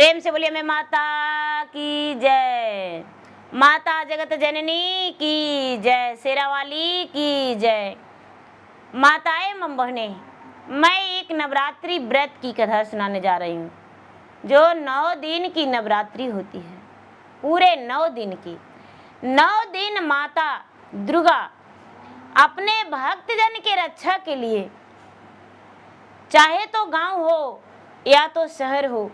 प्रेम से बोलिए मैं माता की जय, माता जगत जननी की जय, शेरा वाली की जय। माताएं एवं बहनें, मैं एक नवरात्रि व्रत की कथा सुनाने जा रही हूँ, जो 9 दिन की नवरात्रि होती है। पूरे 9 दिन की 9 दिन माता दुर्गा अपने भक्तजन के रक्षा के लिए, चाहे तो गांव हो या तो शहर हो,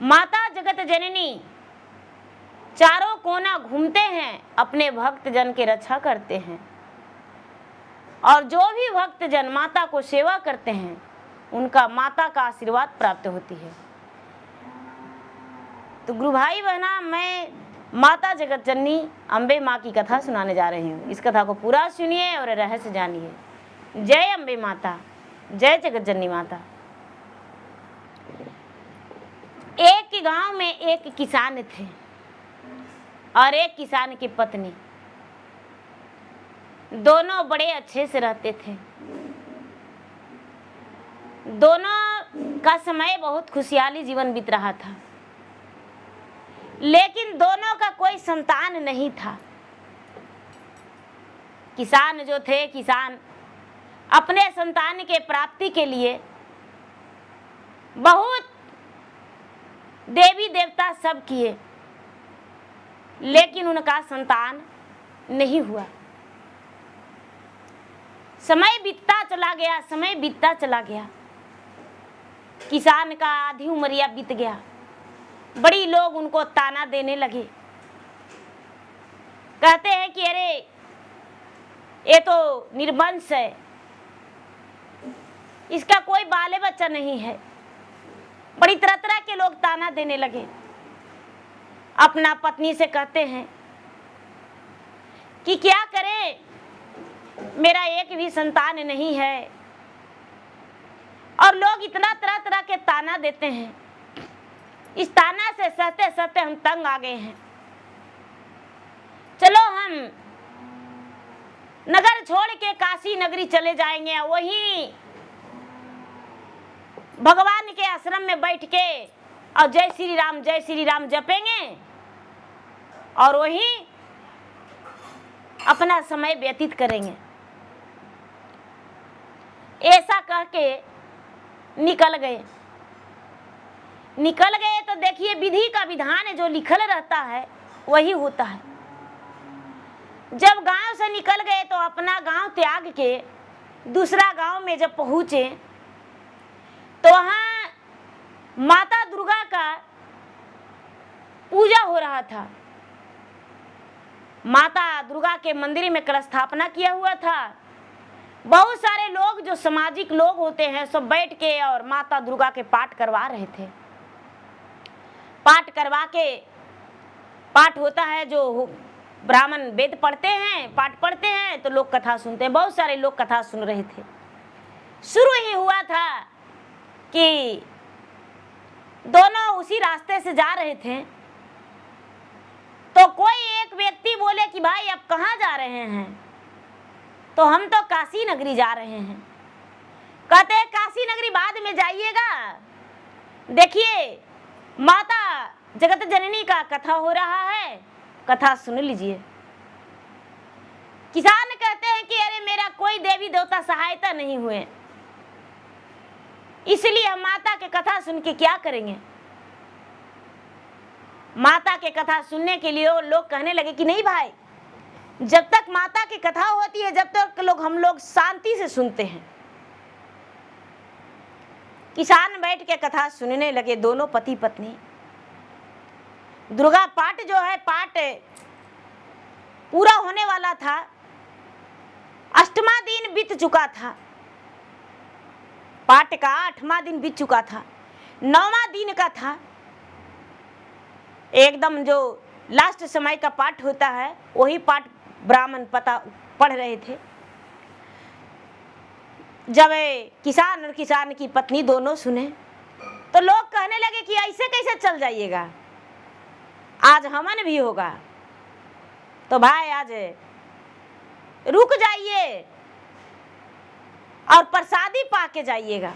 माता जगत जननी चारों कोना घूमते हैं, अपने भक्तजन की रक्षा करते हैं। और जो भी भक्तजन माता को सेवा करते हैं, उनका माता का आशीर्वाद प्राप्त होती है। तो गुरु भाई बहना, मैं माता जगत जननी अम्बे माँ की कथा सुनाने जा रही हूँ। इस कथा को पूरा सुनिए और रहस्य जानिए। जय अम्बे माता, जय जगत जननी माता। एक गांव में एक किसान थे और एक किसान की पत्नी। दोनों बड़े अच्छे से रहते थे। दोनों का समय बहुत खुशहाली जीवन बीत रहा था, लेकिन दोनों का कोई संतान नहीं था। किसान जो थे, किसान अपने संतान के प्राप्ति के लिए बहुत देवी देवता सब किए, लेकिन उनका संतान नहीं हुआ। समय बीतता चला गया, समय बीतता चला गया। किसान का आधी उमरिया बीत गया। बड़ी लोग उनको ताना देने लगे, कहते हैं कि अरे ये तो निर्वंश है, इसका कोई बाले बच्चा नहीं है। बड़ी तरह तरह के लोग ताना देने लगे। अपना पत्नी से कहते हैं कि क्या करें, मेरा एक भी संतान नहीं है। और लोग इतना तरह तरह के ताना देते हैं। इस ताना से सहते सहते हम तंग आ गए हैं। चलो हम नगर छोड़ के काशी नगरी चले जाएंगे, वहीं भगवान के आश्रम में बैठ के और जय श्री राम जपेंगे और वहीं अपना समय व्यतीत करेंगे। ऐसा कह के निकल गए। तो देखिए, विधि का विधान जो लिखल रहता है वही होता है। जब गांव से निकल गए तो अपना गांव त्याग के दूसरा गांव में जब पहुंचे तो वहां माता दुर्गा का पूजा हो रहा था। माता दुर्गा के मंदिर में कलश स्थापना किया हुआ था। बहुत सारे लोग जो सामाजिक लोग होते हैं सब बैठ के और माता दुर्गा के पाठ करवा रहे थे। पाठ करवा के, पाठ होता है जो ब्राह्मण वेद पढ़ते हैं, पाठ पढ़ते हैं तो लोग कथा सुनते हैं। बहुत सारे लोग कथा सुन रहे थे। शुरू ही हुआ था कि दोनों उसी रास्ते से जा रहे थे तो कोई एक व्यक्ति बोले कि भाई अब कहाँ जा रहे हैं? तो हम तो काशी नगरी जा रहे हैं। कहते हैं काशी नगरी बाद में जाइएगा, देखिए माता जगत जननी का कथा हो रहा है, कथा सुन लीजिए। किसान कहते हैं कि अरे मेरा कोई देवी देवता सहायता नहीं हुए, इसलिए हम माता के कथा सुन के क्या करेंगे। माता के कथा सुनने के लिए लोग कहने लगे कि नहीं भाई, जब तक माता की कथा होती है जब तक हम लोग शांति से सुनते हैं। किसान बैठ के कथा सुनने लगे, दोनों पति पत्नी। दुर्गा पाठ जो है, पाठ पूरा होने वाला था। 8वां दिन बीत चुका था। पाठ का 8वां दिन बीत चुका था। 9वां दिन का था। एकदम जो लास्ट समय का पाठ होता है वही पाठ ब्राह्मण पढ़ रहे थे। जब किसान और किसान की पत्नी दोनों सुने तो लोग कहने लगे कि ऐसे कैसे चल जाइएगा, आज हवन भी होगा, तो भाई आज रुक जाइए और प्रसादी पा के जाइएगा।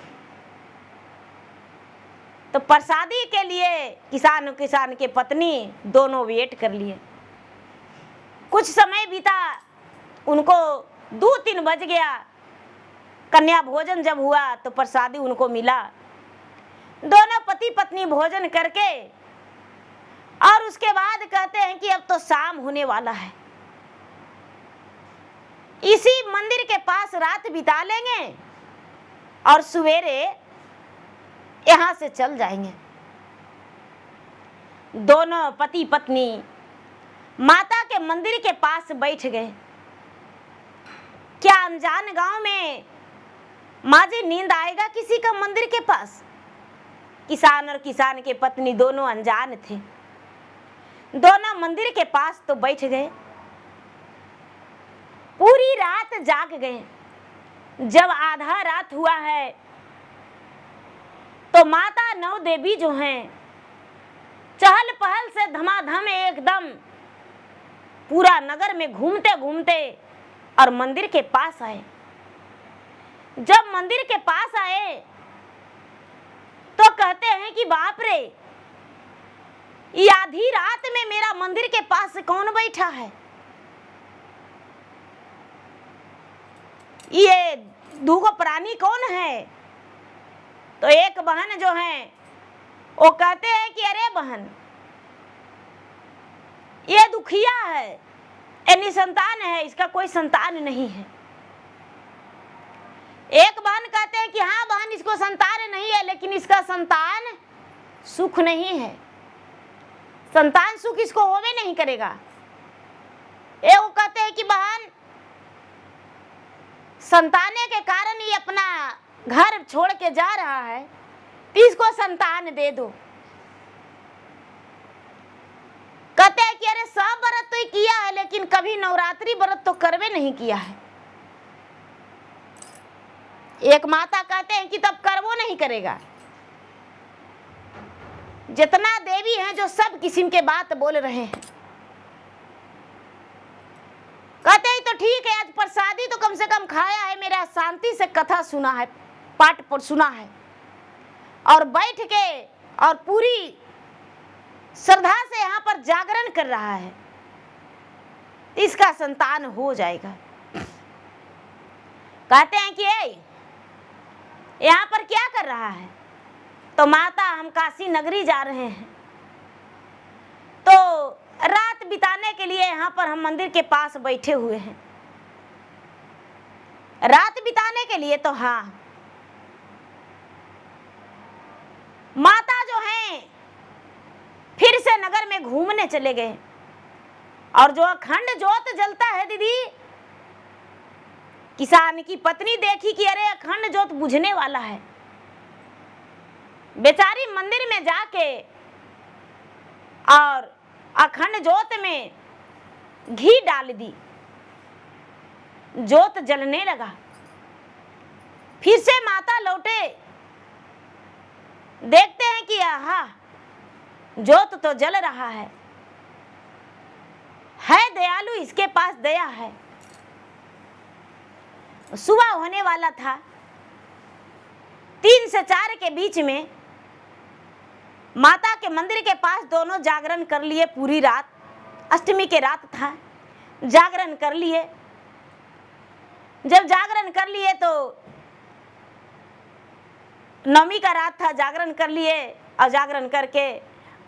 तो प्रसादी के लिए किसान के पत्नी दोनों वेट कर लिए। कुछ समय बीता, उनको 2-3 बज गया। कन्या भोजन जब हुआ तो प्रसादी उनको मिला। दोनों पति पत्नी भोजन करके और उसके बाद कहते हैं कि अब तो शाम होने वाला है, इसी मंदिर के पास रात बिता लेंगे और सवेरे यहां से चल जाएंगे। दोनों पति पत्नी माता के मंदिर के पास बैठ गए। क्या अनजान गांव में माँ जी नींद आएगा किसी का मंदिर के पास? किसान और किसान के पत्नी दोनों अनजान थे। दोनों मंदिर के पास तो बैठ गए, पूरी रात जाग गए। जब आधा रात हुआ है तो माता नौ देवी जो हैं चहल पहल से धमाधम एकदम पूरा नगर में घूमते घूमते और मंदिर के पास आए। जब मंदिर के पास आए तो कहते हैं कि बाप रे, ये आधी रात में मेरा मंदिर के पास कौन बैठा है? ये दूगो प्राणी कौन है? तो एक बहन जो है वो कहते हैं कि अरे बहन, ये दुखिया है, ये निसंतान है, इसका कोई संतान नहीं है। एक बहन कहते हैं कि हाँ बहन, इसको संतान नहीं है, लेकिन इसका संतान सुख नहीं है, संतान सुख इसको होवे नहीं करेगा। ये वो कहते हैं कि बहन, संताने के कारण ये अपना घर छोड़ के जा रहा है, इसको संतान दे दो। कहते हैं कि अरे सब व्रत तो किया है, लेकिन कभी नवरात्रि व्रत तो करवे नहीं किया है। एक माता कहते हैं कि तब करवो नहीं करेगा। जितना देवी हैं जो सब किस्म के बात बोल रहे हैं। कहते हैं तो ठीक है, आज प्रसादी तो कम से कम खाया है, मेरा शांति से कथा सुना है, पाठ पर सुना है, और बैठ के और पूरी श्रद्धा से यहाँ पर जागरण कर रहा है, इसका संतान हो जाएगा। कहते हैं कि यहाँ पर क्या कर रहा है? तो माता, हम काशी नगरी जा रहे हैं, तो रात बिताने के लिए यहाँ पर हम मंदिर के पास बैठे हुए हैं। रात बिताने के लिए तो हाँ। माता जो हैं फिर से नगर में घूमने चले गए, और जो अखंड ज्योत जलता है दीदी, किसान की पत्नी देखी कि अरे अखंड ज्योत बुझने वाला है। बेचारी मंदिर में जाके और अखंड ज्योत में घी डाल दी, ज्योत जलने लगा। फिर से माता लौटे, देखते हैं कि आहा, ज्योत तो जल रहा है दयालु, इसके पास दया है। सुबह होने वाला था। 3 से 4 के बीच में माता के मंदिर के पास दोनों जागरण कर लिए पूरी रात। अष्टमी के रात था, जागरण कर लिए। जब जागरण कर लिए तो नवमी का रात था, जागरण कर लिए, और जागरण करके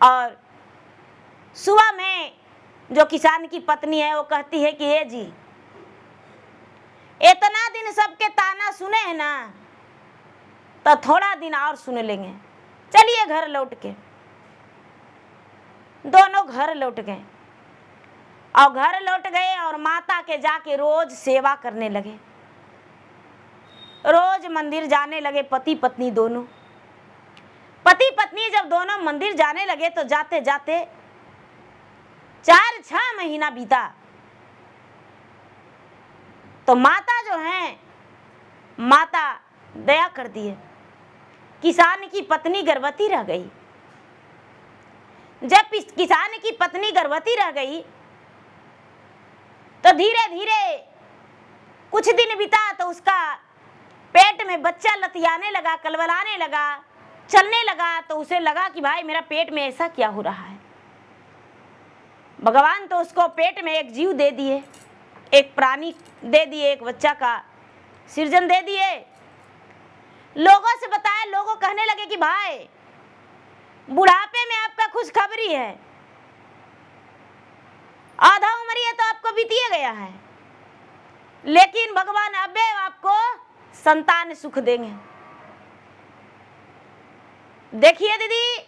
और सुबह में जो किसान की पत्नी है वो कहती है कि ये जी, इतना दिन सबके ताना सुने हैं ना, तो थोड़ा दिन और सुन लेंगे, चलिए घर लौट के। दोनों घर लौट गए, और घर लौट गए और माता के जाके रोज सेवा करने लगे। रोज मंदिर जाने लगे पति पत्नी दोनों। पति पत्नी जब दोनों मंदिर जाने लगे तो जाते जाते 4-6 महीना बीता। तो माता जो है, माता दया कर दिए, किसान की पत्नी गर्भवती रह गई। जब किसान की पत्नी गर्भवती रह गई तो धीरे धीरे कुछ दिन बीता तो उसका पेट में बच्चा लतियाने लगा, कलवलाने लगा, चलने लगा तो उसे लगा कि भाई मेरा पेट में ऐसा क्या हो रहा है। भगवान तो उसको पेट में एक जीव दे दिए, एक प्राणी दे दिए, एक बच्चा का सृजन दे दिए। लोगों से बताया, लोगों कहने लगे कि भाई बुढ़ापे में आपका खुशखबरी है, आधा उम्र ये तो आपको बीतिए गया है, लेकिन भगवान अबे आपको संतान सुख देंगे। देखिए दीदी,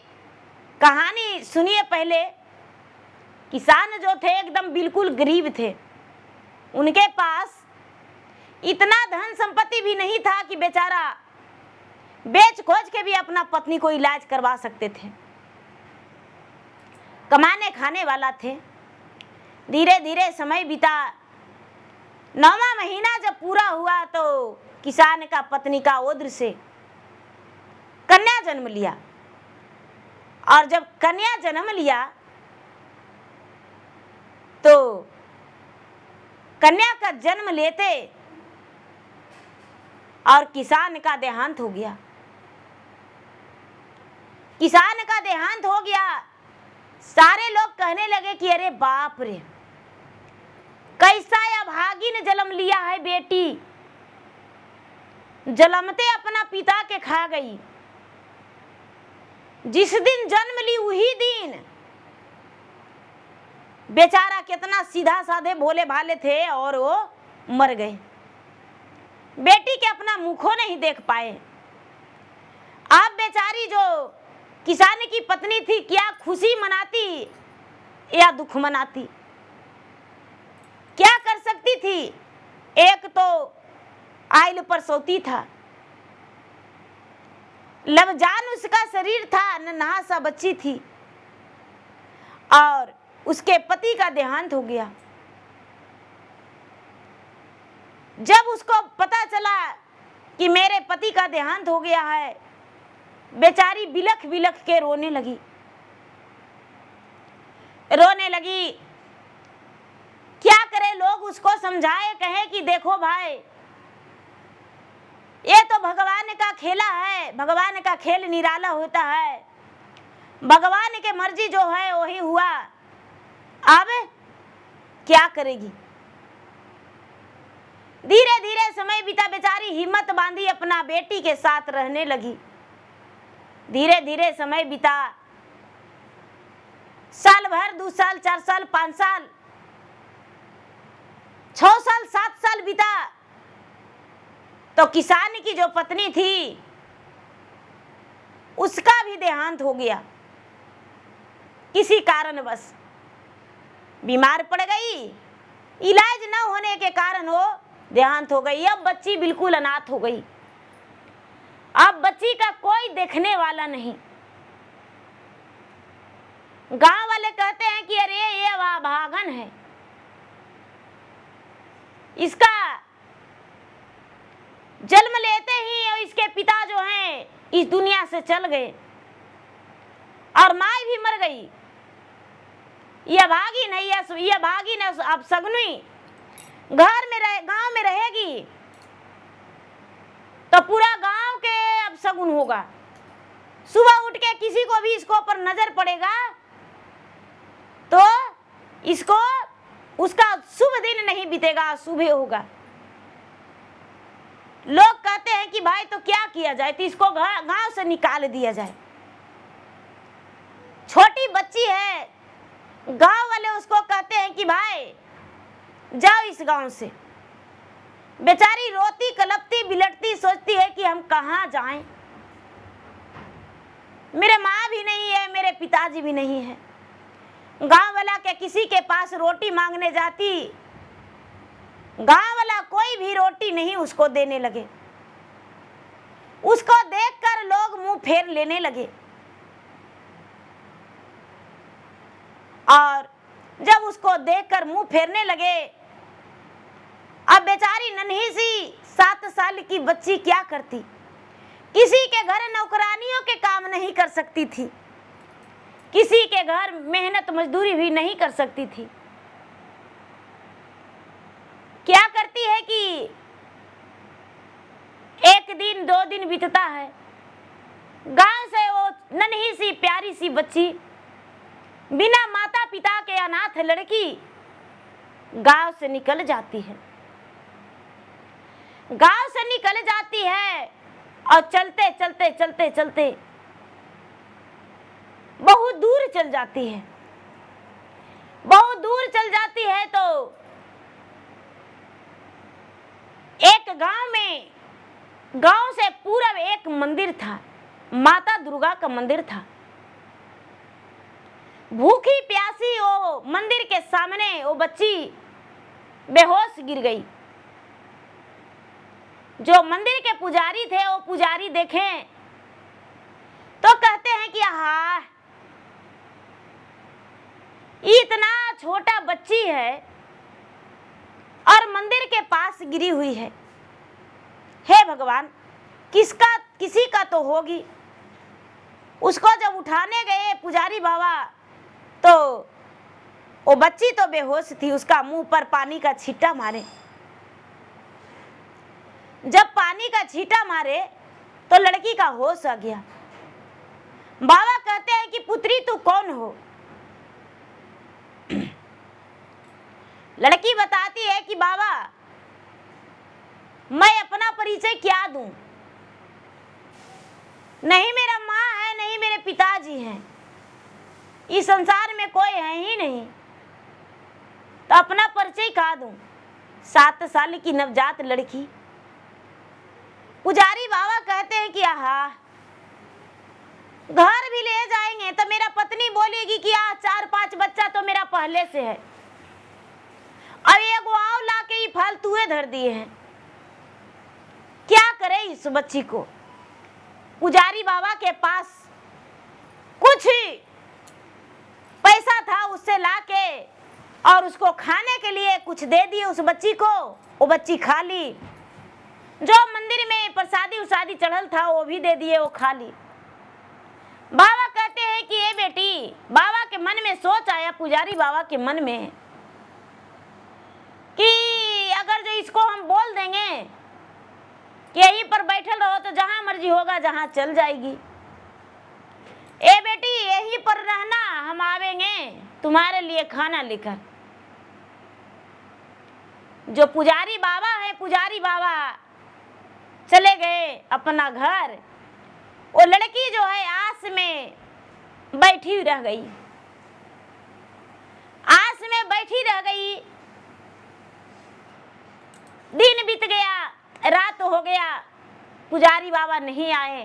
कहानी सुनिए। पहले किसान जो थे एकदम बिल्कुल गरीब थे, उनके पास इतना धन संपत्ति भी नहीं था कि बेचारा बेच खोज के भी अपना पत्नी को इलाज करवा सकते थे। कमाने खाने वाला थे। धीरे धीरे समय बीता। 9वां महीना जब पूरा हुआ तो किसान का पत्नी का ओद्र से कन्या जन्म लिया। और जब कन्या जन्म लिया तो कन्या का जन्म लेते और किसान का देहांत हो गया। किसान का देहांत हो गया। सारे लोग कहने लगे कि अरे बाप रे, कैसा अभागिन जन्म लिया है बेटी, जन्मते अपना पिता के खा गई। जिस दिन जन्म ली वही दिन बेचारा कितना सीधा साधे भोले भाले थे और वो मर गए। बेटी के अपना मुखो नहीं देख पाए। अब बेचारी जो किसान की पत्नी थी, क्या खुशी मनाती या दुख मनाती, क्या कर सकती थी। एक तो आइल पर सोती था, लबजान उसका शरीर था, नन्हा सा बच्ची थी, और उसके पति का देहांत हो गया। जब उसको पता चला कि मेरे पति का देहांत हो गया है, बेचारी बिलख बिलख के रोने लगी। क्या करे, लोग उसको समझाए, कहे कि देखो भाई ये तो भगवान का खेला है, भगवान का खेल निराला होता है, भगवान के मर्जी जो है वही हुआ, अब क्या करेगी। धीरे धीरे समय बीता। बेचारी हिम्मत बांधी अपना बेटी के साथ रहने लगी। धीरे धीरे समय बीता। साल भर, 2 साल, 4 साल, 5 साल, 6 साल, 7 साल बीता तो किसान की जो पत्नी थी उसका भी देहांत हो गया। किसी कारणवश बीमार पड़ गई, इलाज न होने के कारण वो देहांत हो गई। अब बच्ची बिल्कुल अनाथ हो गई। अब बच्ची का कोई देखने वाला नहीं। गांव वाले कहते हैं कि अरे ये अभागन है, इसका जन्म लेते ही इसके पिता जो हैं इस दुनिया से चल गए और माँ भी मर गई। यह भागी नहीं, यह भागी न अब सगुनी गांव में रहेगी तो पूरा गांव के अब सगुन होगा। सुबह उठ के किसी को भी इसको ऊपर नजर पड़ेगा तो इसको उसका शुभ दिन नहीं बीतेगा, अशुभ होगा। लोग कहते हैं कि भाई तो क्या किया जाए, तो इसको गांव से निकाल दिया जाए। छोटी बच्ची है, गांव वाले उसको कहते हैं कि भाई जाओ इस गांव से। बेचारी रोती कलपती बिलटती सोचती है कि हम कहाँ जाएं, मेरे माँ भी नहीं है, मेरे पिताजी भी नहीं है। गांव वाला के किसी के पास रोटी मांगने जाती, गांव वाला कोई भी रोटी नहीं उसको देने लगे। उसको देखकर लोग मुंह फेर लेने लगे। और जब उसको देखकर मुंह फेरने लगे, अब बेचारी नन्ही सी 7 साल की बच्ची क्या करती। किसी के घर नौकरानियों के काम नहीं कर सकती थी, किसी के घर मेहनत मजदूरी भी नहीं कर सकती थी। क्या करती है कि 1 दिन 2 दिन बीतता है, गांव से वो नन्ही सी प्यारी सी बच्ची, बिना माता पिता के अनाथ लड़की गांव से निकल जाती है। गांव से निकल जाती है और चलते चलते चलते चलते बहुत दूर चल जाती है। बहुत दूर चल जाती है तो एक गांव में, गांव से पूरब एक मंदिर था, माता दुर्गा का मंदिर था। भूखी प्यासी वो मंदिर के सामने वो बच्ची बेहोश गिर गई। जो मंदिर के पुजारी थे वो पुजारी देखें तो कहते हैं कि आहा, इतना छोटा बच्ची है और मंदिर के पास गिरी हुई है। हे भगवान, किसी का तो होगी। उसको जब उठाने गए पुजारी बाबा तो वो बच्ची तो बेहोश थी, उसका मुंह पर पानी का छींटा मारे। जब पानी का छींटा मारे तो लड़की का होश आ गया। बाबा कहते हैं कि पुत्री तू कौन हो? लड़की बताती है कि बाबा मैं अपना परिचय क्या दूं? नहीं मेरा माँ है, नहीं मेरे पिताजी हैं, इस संसार में कोई है ही नहीं, तो अपना परिचय क्या दूं? 7 साल की नवजात लड़की। पुजारी बाबा कहते हैं कि आहा, घर भी ले जाएंगे तो मेरा पत्नी बोलेगी कि 4-5 बच्चा तो मेरा पहले से है, और ये गुआव ला के ही फालतूए धर दिए हैं, क्या करे इस बच्ची को? पुजारी बाबा के पास कुछ पैसा था, उससे लाके और उसको खाने के लिए कुछ दे दिए उस बच्ची को। वो बच्ची खा ली। जो मंदिर में प्रसादी उसादी चढ़ल था वो भी दे दिए, वो खा ली। बाबा कहते हैं कि ये बेटी, बाबा के मन में सोच आया, पुजारी बाबा के मन में कि अगर जो इसको हम बोल देंगे कि यहीं पर बैठल रहो तो जहां मर्जी होगा जहां चल जाएगी। ए बेटी यहीं पर रहना, हम आवेंगे तुम्हारे लिए खाना लेकर। जो पुजारी बाबा है, पुजारी बाबा चले गए अपना घर। वो लड़की जो है आस में बैठी रह गई, आस में बैठी रह गई। दिन बीत गया, रात हो गया, पुजारी बाबा नहीं आए।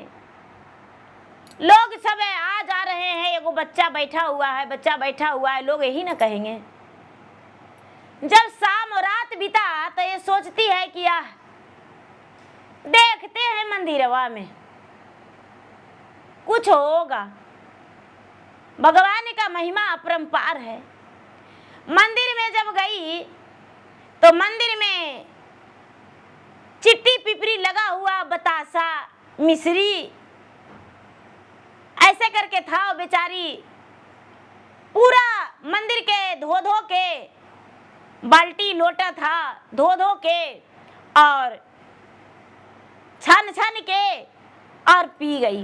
लोग सब आ जा रहे हैं, एगो बच्चा बैठा हुआ है, बच्चा बैठा हुआ है, लोग यही ना कहेंगे। जब शाम और रात बीता तो ये सोचती है कि देखते हैं मंदिरवा में कुछ होगा। भगवान का महिमा अपरंपार है। मंदिर में जब गई तो मंदिर में चिट्टी पिपरी लगा हुआ, बतासा, मिश्री ऐसे करके था। वो बेचारी पूरा मंदिर के धो धो के, बाल्टी लोटा था, धो धो के और छान छान के और पी गई।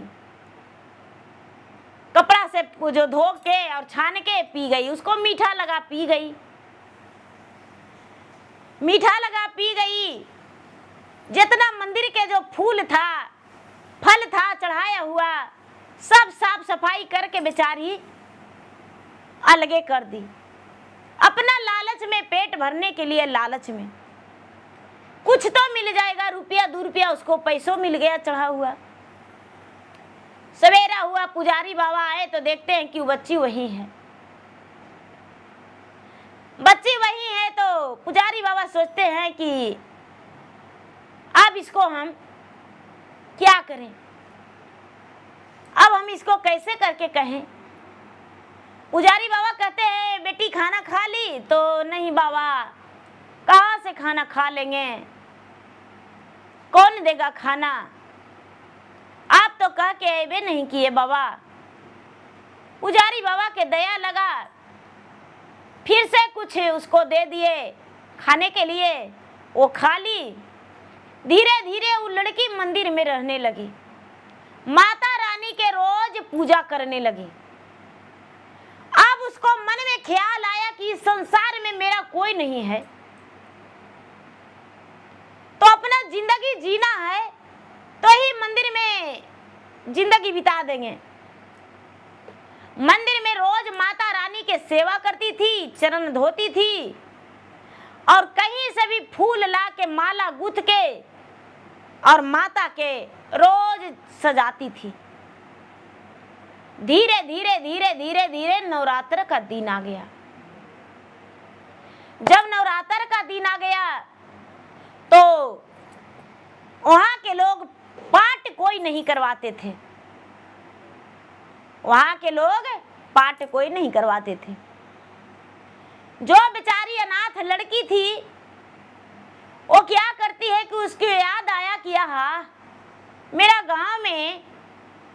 कपड़ा से जो धो के और छान के पी गई। उसको मीठा लगा, पी गई, मीठा लगा, पी गई। जितना मंदिर के जो फूल था, फल था चढ़ाया हुआ, सब साफ सफाई करके बेचारी अलगे कर दी। अपना लालच में, पेट भरने के लिए लालच में, कुछ तो मिल जाएगा, रुपया 2 रुपया उसको पैसों मिल गया चढ़ा हुआ। सवेरा हुआ, पुजारी बाबा आए तो देखते हैं कि वो बच्ची वही है। बच्ची वही है तो पुजारी बाबा सोचते हैं कि अब इसको हम क्या करें, अब हम इसको कैसे करके कहें। पुजारी बाबा कहते हैं बेटी खाना खा ली? तो नहीं बाबा, कहाँ से खाना खा लेंगे, कौन देगा खाना, आप तो कह के आए नहीं किए बाबा। पुजारी बाबा के दया लगा, फिर से कुछ उसको दे दिए खाने के लिए, वो खा ली। धीरे धीरे वो लड़की मंदिर में रहने लगी। माता रानी के रोज पूजा करने लगी। अब उसको मन में ख्याल आया कि इस संसार में मेरा कोई नहीं है, तो अपना जिंदगी जीना है तो ही मंदिर में जिंदगी बिता देंगे। मंदिर में रोज माता रानी के सेवा करती थी, चरण धोती थी और कहीं से भी फूल ला के माला गूंथ के और माता के रोज सजाती थी। धीरे धीरे धीरे धीरे धीरे नवरात्र का दिन आ गया। जब नवरात्र का दिन आ गया तो वहां के लोग पाठ कोई नहीं करवाते थे। वहां के लोग पाठ कोई नहीं करवाते थे। जो बेचारी अनाथ लड़की थी वो क्या करती है कि उसको याद आया कि हाँ, मेरा गांव में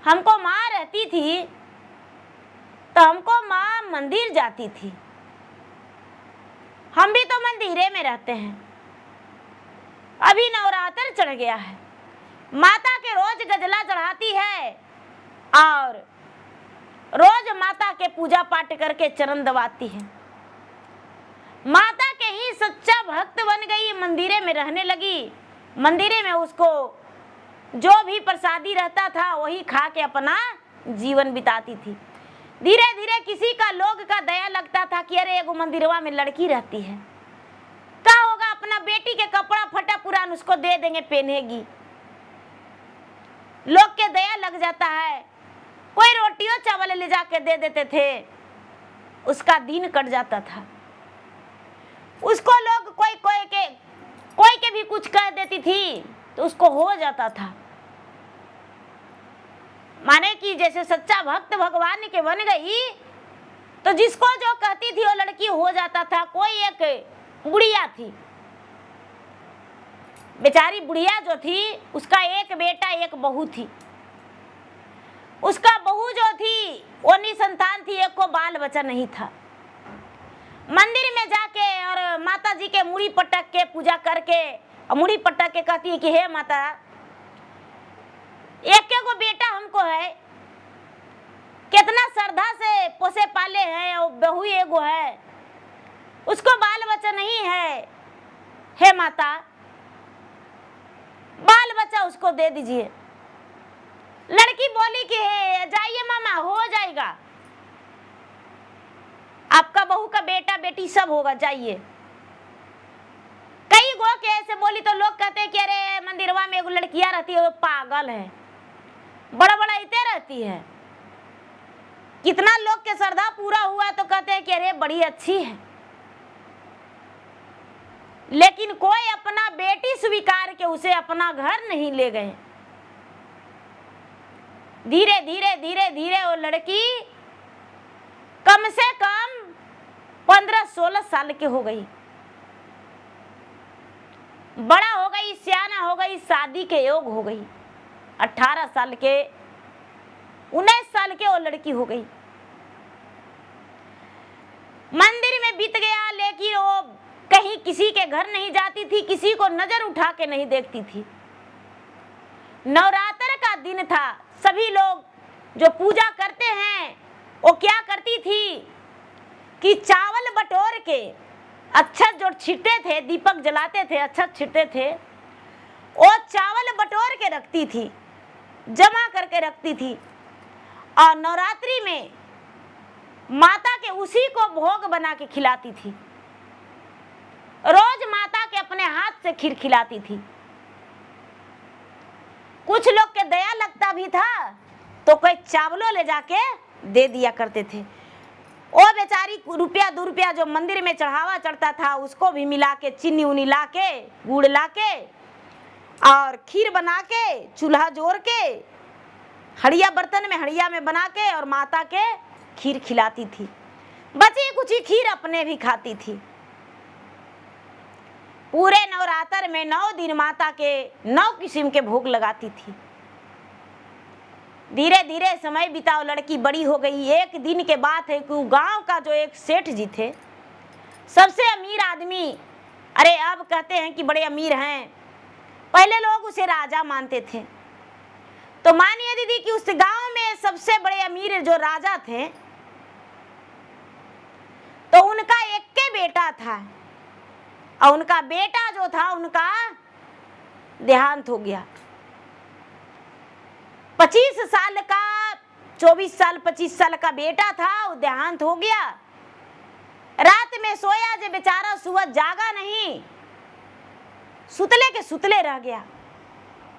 हमको माँ रहती थी तो हमको माँ मंदिर जाती थी, हम भी तो मंदिरे में रहते हैं। अभी नवरात्र चढ़ गया है, माता के रोज गजला चढ़ाती है और रोज माता के पूजा पाठ करके चरण दबाती है। माता के ही सच्चा भक्त बन गई, मंदिरे में रहने लगी। मंदिरे में उसको जो भी प्रसादी रहता था वही खा के अपना जीवन बिताती थी। धीरे धीरे किसी का लोग का दया लगता था कि अरे एगो मंदिरवा में लड़की रहती है, क्या होगा, अपना बेटी के कपड़ा फटा पुरान उसको दे देंगे, पहनेगी। लोग के दया लग जाता है, कोई रोटियों चावल ले जाके दे देते थे, उसका दिन कट जाता था। उसको लोग कोई के भी कुछ कह देती थी तो उसको हो जाता था। माने कि जैसे सच्चा भक्त भगवान के बन गई तो जिसको जो कहती थी वो लड़की हो जाता था। कोई एक बुढ़िया थी, बेचारी बुढ़िया जो थी उसका एक बेटा एक बहू थी। उसका बहू जो थी वो निसंतान थी, एक को बाल बच्चा नहीं था। मंदिर में जाके और माता जी के मुड़ी पटक के पूजा करके और मुड़ी पटक के कहती है कि हे माता, एक को बेटा हमको है, कितना श्रद्धा से पोसे पाले हैं, और बहू एगो है, उसको बाल बच्चा नहीं है। हे माता, बाल बच्चा उसको दे दीजिए। लड़की बोली कि जाइए मामा, हो जाएगा, आपका बहू का बेटा बेटी सब होगा, जाइए। कई गो के ऐसे बोली तो लोग कहते हैं कि अरे मंदिरवा में एगो लड़कियां रहती है वो पागल है, बड़ा बड़ा इते रहती है। कितना लोग के श्रद्धा पूरा हुआ तो कहते हैं कि अरे बड़ी अच्छी है, लेकिन कोई अपना बेटी स्वीकार के उसे अपना घर नहीं ले गए। धीरे धीरे धीरे धीरे वो लड़की कम से कम 15-16 साल की हो गई, बड़ा हो गई, सियाना हो गई, शादी के योग हो गई। 18 साल के 19 साल के वो लड़की हो गई। मंदिर में बीत गया, लेकिन वो कहीं किसी के घर नहीं जाती थी, किसी को नजर उठा के नहीं देखती थी। नवरात्र का दिन था, सभी लोग जो पूजा करते हैं वो क्या करती थी कि चावल बटोर के अक्षत जो छिड़ते थे, दीपक जलाते थे, अक्षत छिड़ते थे, वो चावल बटोर के रखती थी, जमा करके रखती थी और नवरात्रि में माता के उसी को भोग बना के खिलाती थी। रोज माता के अपने हाथ से खीर खिलाती थी। कुछ लोग के दया लगता भी था तो कोई चावलों ले जाके दे दिया करते थे। वो बेचारी रुपया 2 रुपया जो मंदिर में चढ़ावा चढ़ता था उसको भी मिला के, चीनी उनी ला के, गुड़ ला के और खीर बना के, चूल्हा जोड़ के, हड़िया बर्तन में हड़िया में बना के और माता के खीर खिलाती थी। बची कुछ ही खीर अपने भी खाती थी। पूरे नवरात्र में 9 दिन माता के 9 किस्म के भोग लगाती थी। धीरे धीरे समय बिताओ, लड़की बड़ी हो गई। एक दिन के बात है कि गांव का जो एक सेठ जी थे, सबसे अमीर आदमी, अरे अब कहते हैं कि बड़े अमीर हैं, पहले लोग उसे राजा मानते थे। तो मानिए दीदी कि उस गांव में सबसे बड़े अमीर जो राजा थे, तो उनका एक के बेटा था, और उनका बेटा जो था उनका देहांत हो गया। 25 साल का, 24 साल 25 साल का बेटा था, वो देहांत हो गया। रात में सोया जे बेचारा, सुबह जागा नहीं, सुतले के सुतले रह गया।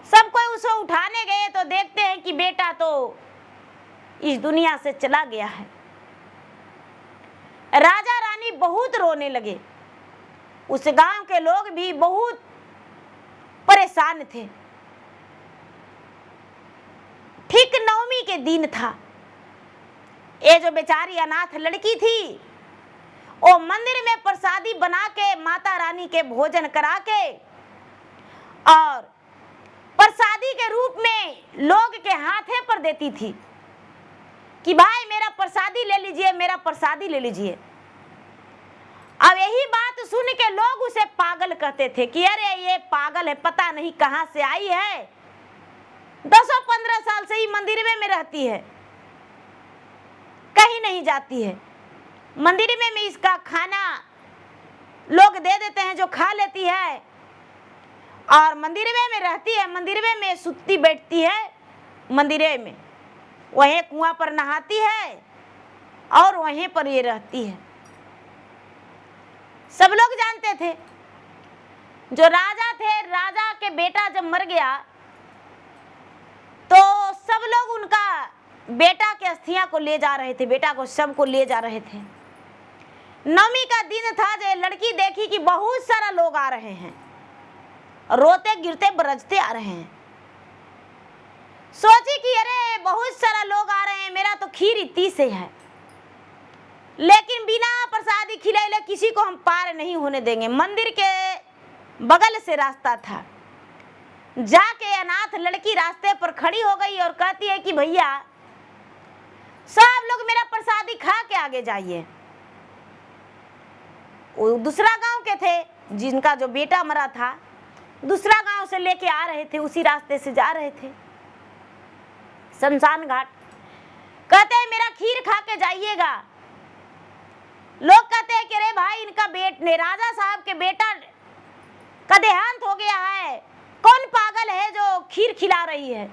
सब कोई उसे उठाने गए तो देखते हैं कि बेटा तो इस दुनिया से चला गया है। राजा रानी बहुत रोने लगे, उस गांव के लोग भी बहुत परेशान थे। ठीक नवमी के दिन था। ये जो बेचारी अनाथ लड़की थी, वो मंदिर में प्रसादी बना के माता रानी के भोजन करा के, और प्रसादी के रूप में लोग के हाथे पर देती थी कि भाई मेरा प्रसादी ले लीजिए, मेरा प्रसादी ले लीजिए। अब यही बात सुन के लोग उसे पागल कहते थे कि अरे ये पागल है, पता नहीं कहां से आई है, 10-15 साल से ही मंदिर में रहती है, कहीं नहीं जाती है। मंदिर में इसका खाना लोग दे देते हैं जो खा लेती है, और मंदिर में रहती है, मंदिर में सुतती बैठती है, मंदिर में वहीं कुआं पर नहाती है और वहीं पर ये रहती है। सब लोग जानते थे। जो राजा थे, राजा के बेटा जब मर गया तो सब लोग उनका बेटा के अस्थियां को ले जा रहे थे, बेटा को शव को ले जा रहे थे। नवमी का दिन था, जो लड़की देखी कि बहुत सारा लोग आ रहे हैं, रोते गिरते बरजते आ रहे हैं। सोची कि अरे बहुत सारा लोग आ रहे हैं, मेरा तो खीर इतनी से है, लेकिन बिना प्रसादी खिलाए किसी को हम पार नहीं होने देंगे। मंदिर के बगल से रास्ता था, जाके अनाथ लड़की रास्ते पर खड़ी हो गई और कहती है कि भैया सब लोग मेरा प्रसादी खा के आगे जाइए। वो दूसरा गांव के थे, जिनका जो बेटा मरा था, दूसरा गांव से लेके आ रहे थे, उसी रास्ते से जा रहे थे शमशान घाट। कहते हैं मेरा खीर खा के जाइएगा। लोग कहते हैं कि अरे भाई इनका बेटे, राजा साहब के बेटा का देहांत हो गया है, कौन पागल है जो खीर खिला रही है।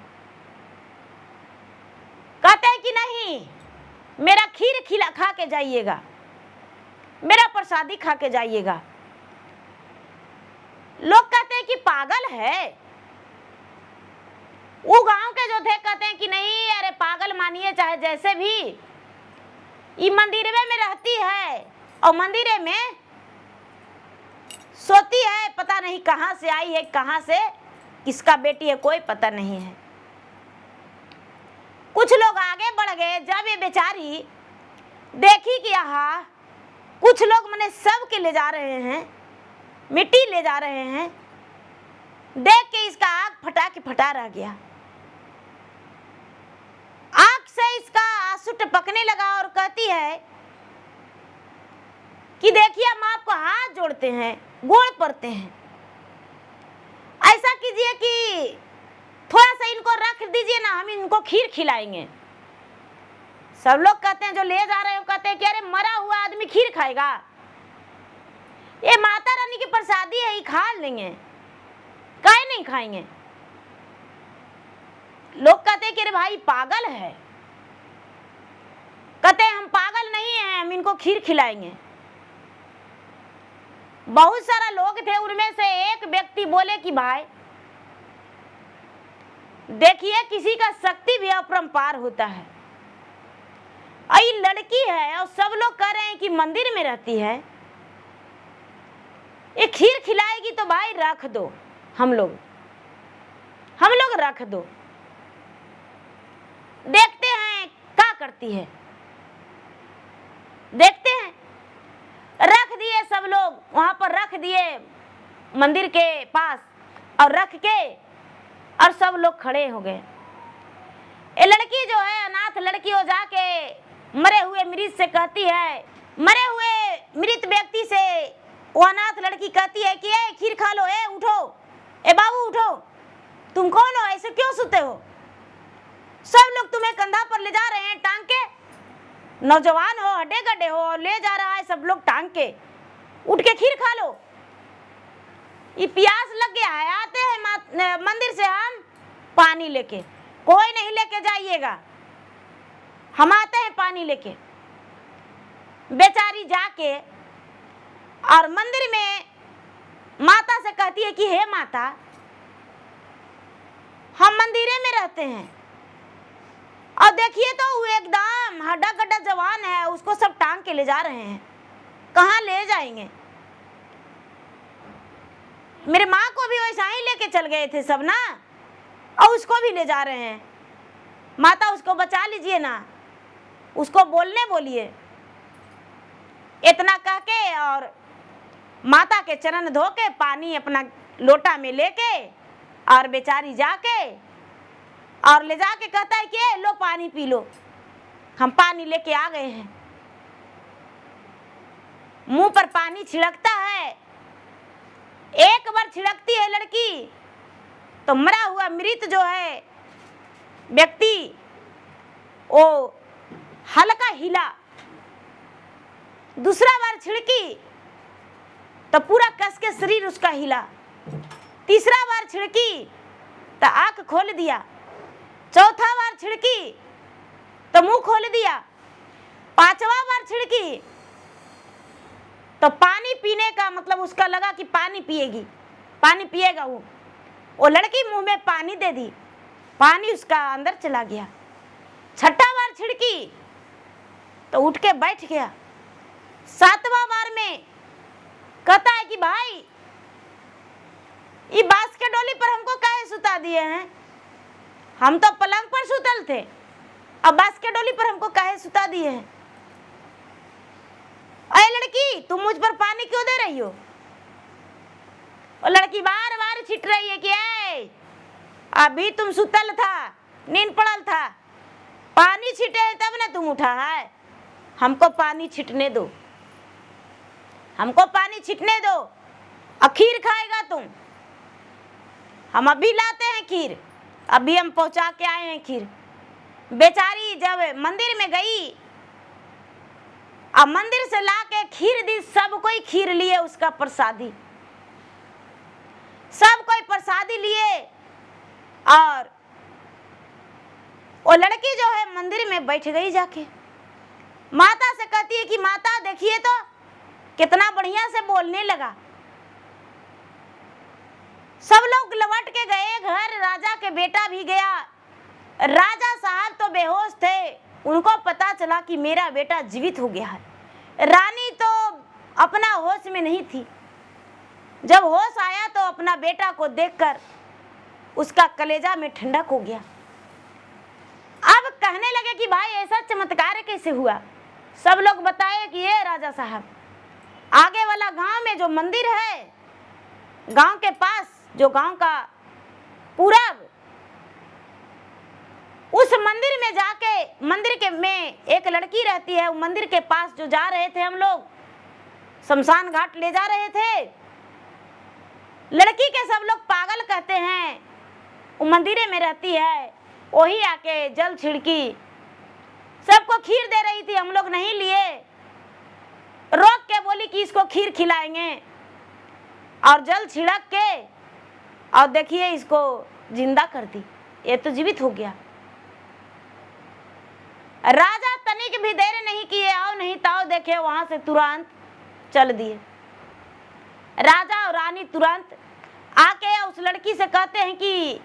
कहते हैं कि नहीं, मेरा खीर खा के जाइएगा, मेरा प्रसादी खा के जाइएगा। लोग कहते हैं कि पागल है। वो गांव के जो थे कहते हैं कि नहीं, अरे पागल मानिए चाहे जैसे भी, ये मंदिर में रहती है और मंदिर में सोती है, पता नहीं कहां से आई है, कहां से किसका बेटी है, कोई पता नहीं है। कुछ लोग आगे बढ़ गए। जब ये बेचारी देखी कि यहाँ कुछ लोग मैंने सब के ले जा रहे हैं, मिट्टी ले जा रहे हैं, देख के इसका आग फटा के फटा रह गया। आग से इसका आंसू टपकने लगा और कहती है कि देखिए हम आपको हाथ जोड़ते हैं, गोड़ पड़ते हैं, ऐसा कीजिए कि थोड़ा सा इनको रख दीजिए ना, हम इनको खीर खिलाएंगे। सब लोग कहते हैं, जो ले जा रहे हो कहते हैं कि अरे मरा हुआ आदमी खीर खाएगा, ये माता रानी की प्रसादी है, ये खा लेंगे, काहे नहीं खाएंगे। लोग कहते हैं कि अरे भाई पागल है। कहते हैं हम पागल नहीं हैं, हम इनको खीर खिलाएंगे। बहुत सारा लोग थे, उनमें से एक व्यक्ति बोले कि भाई देखिए किसी का शक्ति भी अपरंपार होता है। ये लड़की है और सब लोग कह रहे हैं कि मंदिर में रहती है, ये खीर खिलाएगी तो भाई रख दो, हम लोग रख दो, देखते हैं क्या करती है, देखते हैं। रख दिए सब लोग, वहां पर रख दिए मंदिर के पास, और रख के और सब लोग खड़े हो गए। ये लड़की जो है अनाथ लड़की, हो जाके मरे हुए मृत से कहती है, मरे हुए मृत व्यक्ति से वो अनाथ लड़की कहती है कि ए खीर खा लो, ए उठो, ए बाबू उठो, तुम कौन हो, ऐसे क्यों सोते हो, सब लोग तुम्हें कंधा पर ले जा रहे हैं टांग के, नौजवान हो, हड्डे गड्ढे हो, और ले जा रहा है सब लोग टांग के। उठ के खीर खा लो, ये प्यास लग गया है। आते हैं मंदिर से हम पानी लेके, कोई नहीं लेके जाइएगा, हम आते हैं पानी लेके। बेचारी जाके और मंदिर में माता से कहती है कि हे माता, हम मंदिरे में रहते हैं और देखिए तो वो एकदम हड्डा कड्डा जवान है, उसको सब टांग के ले जा रहे हैं, कहाँ ले जाएंगे? मेरे माँ को भी वैसा ही लेके चल गए थे सब ना, और उसको भी ले जा रहे हैं। माता उसको बचा लीजिए ना, उसको बोलने बोलिए। इतना कह के और माता के चरण धो के पानी अपना लोटा में लेके और बेचारी जाके और ले जाके कहता है कि लो पानी पी लो, हम पानी लेके आ गए हैं। मुंह पर पानी छिड़कता है, एक बार छिड़कती है लड़की तो मरा हुआ मृत जो है व्यक्ति वो हल्का हिला। दूसरा बार छिड़की तो पूरा कस के शरीर उसका हिला। तीसरा बार छिड़की तो आंख खोल दिया। चौथा बार छिड़की तो मुंह खोल दिया। पांचवा बार छिड़की तो पानी पीने का मतलब उसका लगा कि पानी पिएगी, पानी पिएगा। वो लड़की मुंह में पानी दे दी, पानी उसका अंदर चला गया। छठा बार छिड़की तो उठ के बैठ गया। सातवां बार में कहता है कि भाई ये बांस के डोली पर हमको काहे सुता दिए हैं, हम तो पलंग पर सुतल थे, अब बांस के डोली पर हमको काहे सुता दिए हैं? अरे लड़की, तुम मुझ पर पानी क्यों दे रही हो? और लड़की बार बार छिट रही है कि अभी तुम सुतल था, नींद पड़ल था, पानी छिटे तब ना तुम उठा है, हमको पानी छिटने दो, हमको पानी छिटने दो। और खीर खाएगा तुम, हम अभी लाते हैं खीर, अभी हम पहुंचा के आए हैं खीर। बेचारी जब मंदिर में गई और मंदिर से ला के खीर दी, सब कोई खीर लिए उसका प्रसादी, सब कोई प्रसादी लिए। और वो लड़की जो है मंदिर में बैठ गई जाके। माता से कहती है कि माता देखिए तो कितना बढ़िया से बोलने लगा। सब लोग लौट के गए घर, राजा के बेटा भी गया। राजा साहब तो बेहोश थे, उनको पता चला कि मेरा बेटा जीवित हो गया है। रानी तो अपना होश में नहीं थी, जब होश आया तो अपना बेटा को देखकर उसका कलेजा में ठंडक हो गया। अब कहने लगे कि भाई ऐसा चमत्कार कैसे हुआ? सब लोग बताए कि ये राजा साहब, आगे वाला गांव में जो मंदिर है, गांव के पास जो गांव का पूरब, उस मंदिर में जाके, मंदिर के में एक लड़की रहती है, वो मंदिर के पास जो जा रहे थे हम लोग, शमशान घाट ले जा रहे थे। लड़की के सब लोग पागल कहते हैं, वो मंदिर में रहती है, वही आके जल छिड़की, सबको खीर दे रही थी, हम लोग नहीं लिए, रोक के बोली कि इसको खीर खिलाएंगे, और जल छिड़क के और देखिए इसको जिंदा कर दी, ये तो जीवित हो गया। राजा तनिक भी देर नहीं किए, आओ नहीं ताओ देखे, वहां से तुरंत चल दिए। राजा और रानी तुरंत आके उस लड़की से कहते हैं कि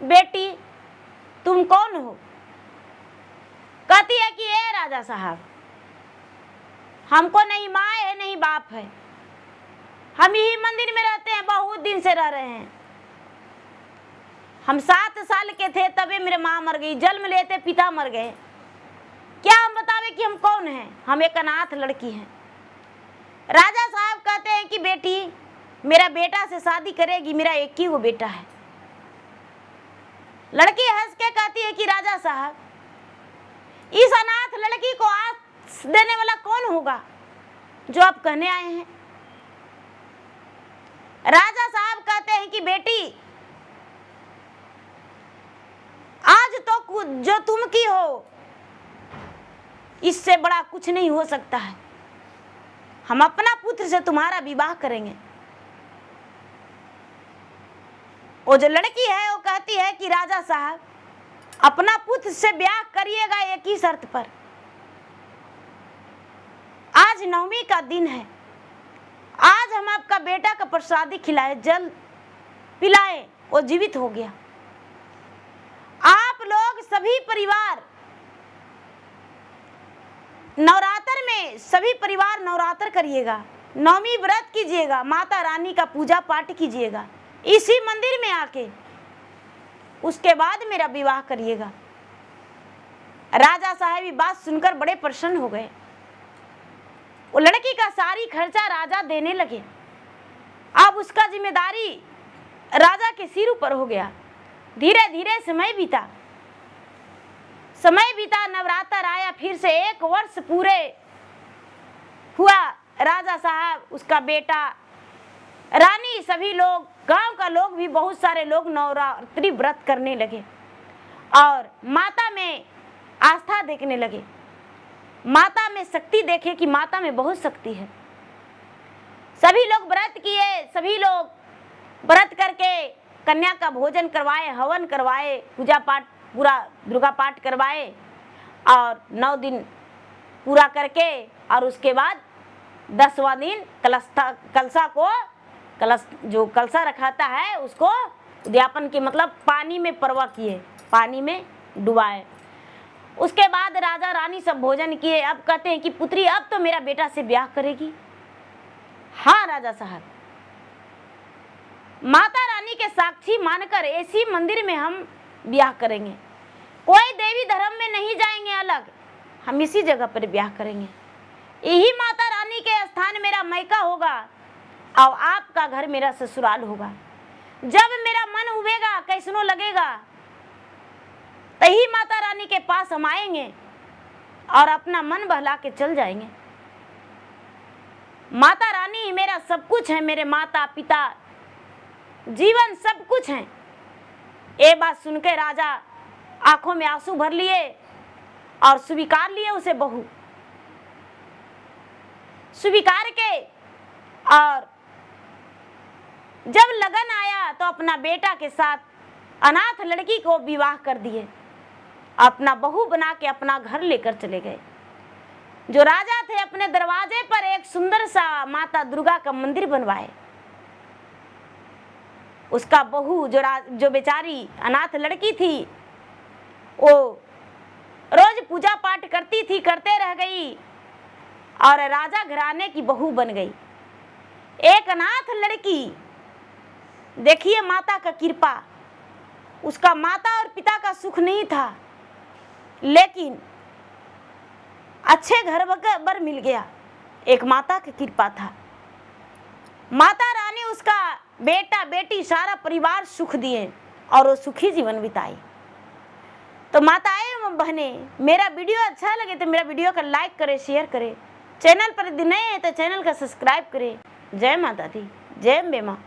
बेटी तुम कौन हो? कहती है कि ये राजा साहब, हमको नहीं माँ है नहीं बाप है, हम यही मंदिर में रहते हैं, बहुत दिन से रह रहे हैं। हम 7 साल के थे तभी मेरे माँ मर गई, जन्म लेते पिता मर गए, क्या हम बतावे कि हम कौन हैं? हम एक अनाथ लड़की हैं। राजा साहब कहते हैं कि बेटी मेरा बेटा से शादी करेगी, मेरा एक ही वो बेटा है। लड़की हंस के कहती है कि राजा साहब, इस अनाथ लड़की को आस देने वाला कौन होगा जो आप कहने आए हैं? राजा साहब कहते हैं कि बेटी आज तो जो तुम की हो, इससे बड़ा कुछ नहीं हो सकता है। हम अपना पुत्र से तुम्हारा विवाह करेंगे। वो जो लड़की है वो कहती है कि राजा साहब अपना पुत्र से ब्याह करिएगा एक ही शर्त पर। आज नवमी का दिन है, आज हम आपका बेटा का प्रसादी खिलाए, जल पिलाए, वो जीवित हो गया। आप लोग सभी परिवार नवरात्र में सभी परिवार नवरात्र करिएगा, नवमी व्रत कीजिएगा, माता रानी का पूजा पाठ कीजिएगा इसी मंदिर में आके, उसके बाद मेरा विवाह करिएगा। राजा साहब ये बात सुनकर बड़े प्रसन्न हो गए। वो लड़की का सारी खर्चा राजा देने लगे। अब उसका जिम्मेदारी राजा के सिर ऊपर हो गया। धीरे धीरे समय बीता, नवरात्र आया, फिर से 1 वर्ष पूरे हुआ। राजा साहब, उसका बेटा, रानी, सभी लोग, गांव का लोग भी, बहुत सारे लोग नवरात्रि व्रत करने लगे और माता में आस्था देखने लगे। माता में शक्ति देखे कि माता में बहुत शक्ति है। सभी लोग व्रत किए, सभी लोग व्रत करके कन्या का भोजन करवाए, हवन करवाए, पूजा पाठ, पूरा दुर्गा पाठ करवाए और 9 दिन पूरा करके, और उसके बाद 10वां दिन कलशा रखाता है उसको उद्यापन की, मतलब पानी में परवा किए, पानी में डुबाए। उसके बाद राजा रानी सब भोजन किए। अब कहते हैं कि पुत्री अब तो मेरा बेटा से ब्याह करेगी। हाँ राजा साहब, माता रानी के साक्षी मानकर ऐसी मंदिर में हम ब्याह करेंगे। कोई देवी धर्म में नहीं जाएंगे अलग, हम इसी जगह पर ब्याह करेंगे। यही माता रानी के स्थान मेरा मैका होगा और आपका घर मेरा ससुराल होगा। जब मेरा मन उबेगा, कैसनो लगेगा, तही माता रानी के पास हम आएंगे और अपना मन बहला के चल जाएंगे। माता रानी ही मेरा सब कुछ है, मेरे माता पिता, जीवन सब कुछ है। ये बात सुनकर राजा आंखों में आंसू भर लिए और स्वीकार लिए उसे बहू। स्वीकार के और जब लगन आया तो अपना बेटा के साथ अनाथ लड़की को विवाह कर दिए, अपना बहू बना के अपना घर लेकर चले गए। जो राजा थे अपने दरवाजे पर एक सुंदर सा माता दुर्गा का मंदिर बनवाए। उसका बहू जो बेचारी अनाथ लड़की थी, वो रोज पूजा पाठ करती थी, करते रह गई और राजा घराने की बहू बन गई। एक अनाथ लड़की, देखिए माता का कृपा। उसका माता और पिता का सुख नहीं था, लेकिन अच्छे घर बर मिल गया। एक माता की कृपा था। माता रानी उसका बेटा बेटी सारा परिवार सुख दिए और वो सुखी जीवन बिताई। तो माताएं एवं बहने, मेरा वीडियो अच्छा लगे तो मेरा वीडियो का लाइक करें, शेयर करें। चैनल पर यदि नए हैं तो चैनल का सब्सक्राइब करें। जय माता दी, जय अम्बे माँ।